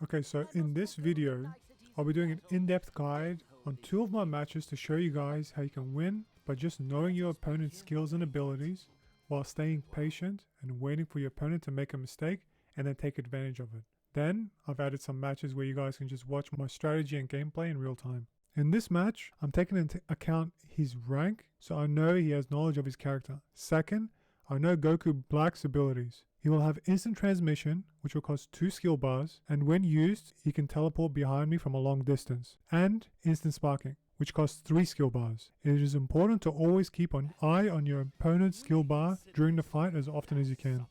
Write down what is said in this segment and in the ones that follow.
Okay, so in this video, I'll be doing an in-depth guide on 2 of my matches to show you guys how you can win by just knowing your opponent's skills and abilities while staying patient and waiting for your opponent to make a mistake and then take advantage of it. Then, I've added some matches where you guys can just watch my strategy and gameplay in real time. In this match, I'm taking into account his rank, so I know he has knowledge of his character. Second, I know Goku Black's abilities. He will have instant transmission, which will cost 2 skill bars, and when used, he can teleport behind me from a long distance. And instant sparking, which costs 3 skill bars. It is important to always keep an eye on your opponent's skill bar during the fight as often as you can.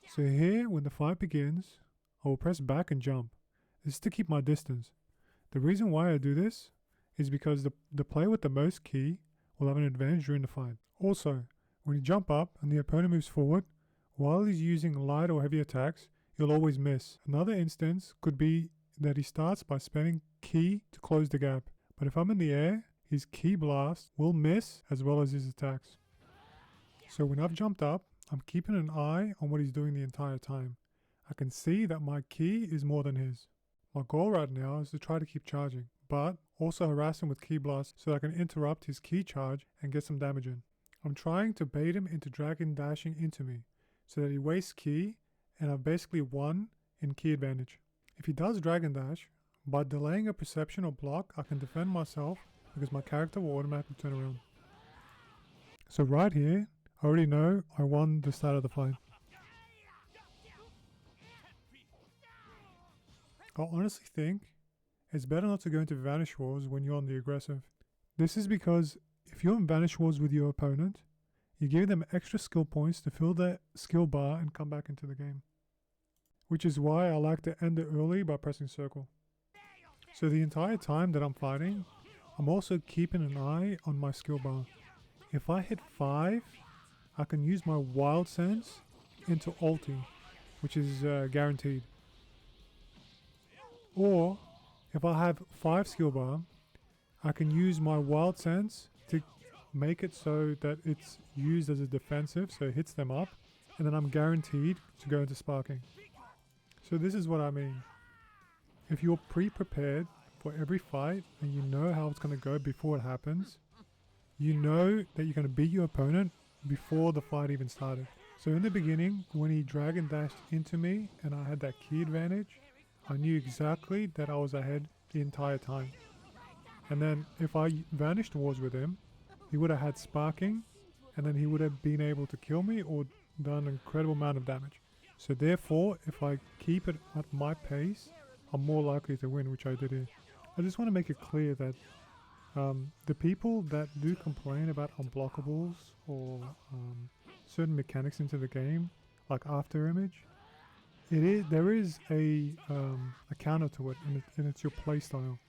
So here, when the fight begins, I will press back and jump. This is to keep my distance. The reason why I do this is because the player with the most ki will have an advantage during the fight. Also, when you jump up and the opponent moves forward, while he's using light or heavy attacks, he'll always miss. Another instance could be that he starts by spamming ki to close the gap. But if I'm in the air, his ki blast will miss as well as his attacks. So when I've jumped up, I'm keeping an eye on what he's doing the entire time. I can see that my ki is more than his. My goal right now is to try to keep charging, but also harass him with ki blast so that I can interrupt his ki charge and get some damage in. I'm trying to bait him into dragon dashing into me so that he wastes ki, and I've basically won in ki advantage. If he does dragon dash, by delaying a perception or block, I can defend myself because my character will automatically turn around. So right here, I already know I won the start of the fight. I honestly think it's better not to go into Vanish Wars when you're on the aggressive. This is because if you're in Vanish Wars with your opponent, you give them extra skill points to fill their skill bar and come back into the game. Which is why I like to end it early by pressing circle. So the entire time that I'm fighting, I'm also keeping an eye on my skill bar. If I hit 5, I can use my wild sense into ulti, which is guaranteed. Or, if I have 5 skill bar, I can use my wild sense to make it so that it's used as a defensive, so it hits them up, and then I'm guaranteed to go into sparking. So this is what I mean. If you're pre-prepared for every fight, and you know how it's going to go before it happens, you know that you're going to beat your opponent before the fight even started. So in the beginning, when he dragon dashed into me, and I had that ki advantage, I knew exactly that I was ahead the entire time. And then if I vanished wars with him, he would have had sparking, and then he would have been able to kill me or done an incredible amount of damage. So therefore, if I keep it at my pace, I'm more likely to win, which I did here. I just want to make it clear that the people that do complain about unblockables or certain mechanics into the game, like after image, there is a counter to it, and it's your playstyle.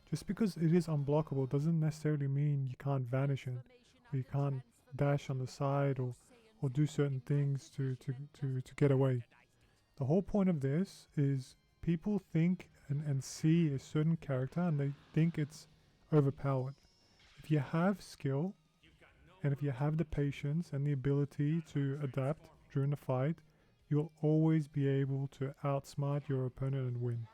Just because it is unblockable doesn't necessarily mean you can't vanish it, or you can't dash on the side, or do certain things to get away. The whole point of this is people think and see a certain character and they think it's overpowered. If you have skill, and if you have the patience and the ability to adapt during the fight, you'll always be able to outsmart your opponent and win.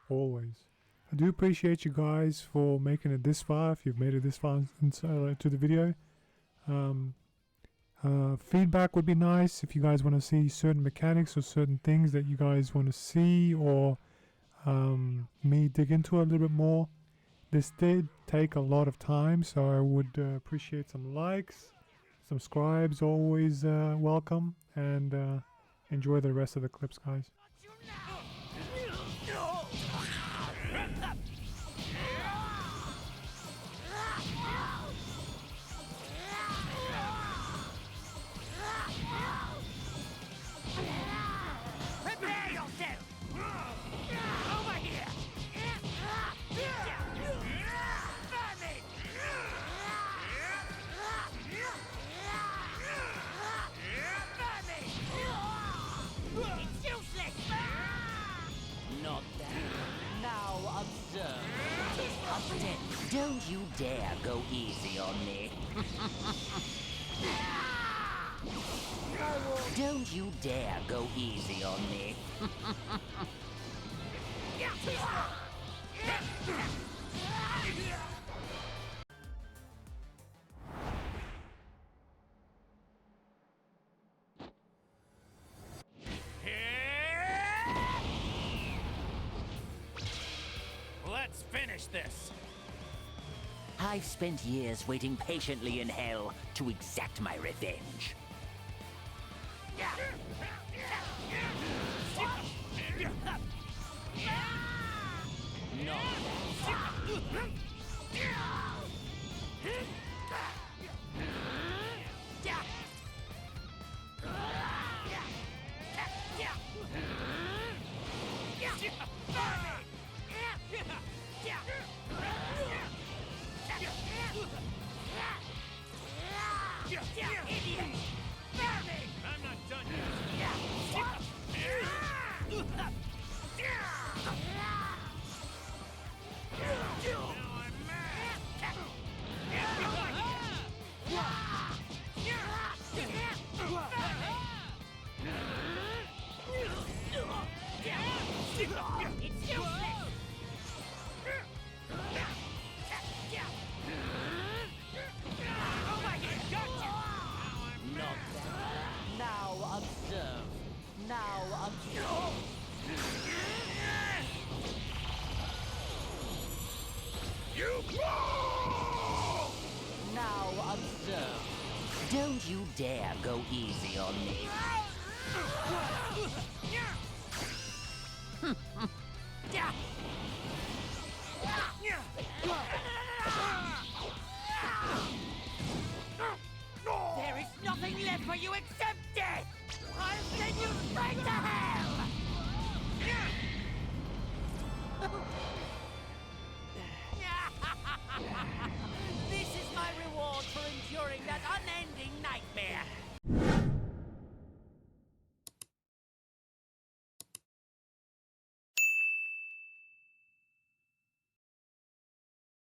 Always. I do appreciate you guys for making it this far, if you've made it this far into the video. Feedback would be nice if you guys want to see certain mechanics or certain things that you guys want to see, or me dig into a little bit more. This did take a lot of time, so I would appreciate some likes, subscribes, always welcome, and enjoy the rest of the clips, guys. Prepare yourself! Over here! Vermin! Vermin! It's useless! Not that. Now observe. Up dead. Don't you dare go easy on me. reward. Don't you dare go easy on me. Let's finish this. I've spent years waiting patiently in hell to exact my revenge. I'm not done yet. Now I'm mad. It's useless! Over here! Gotcha! Not that. Now observe. Now observe. Now observe. Don't you dare go easy on me. There is nothing left for you except death! I'll send you straight to hell! This is my reward for enduring that unending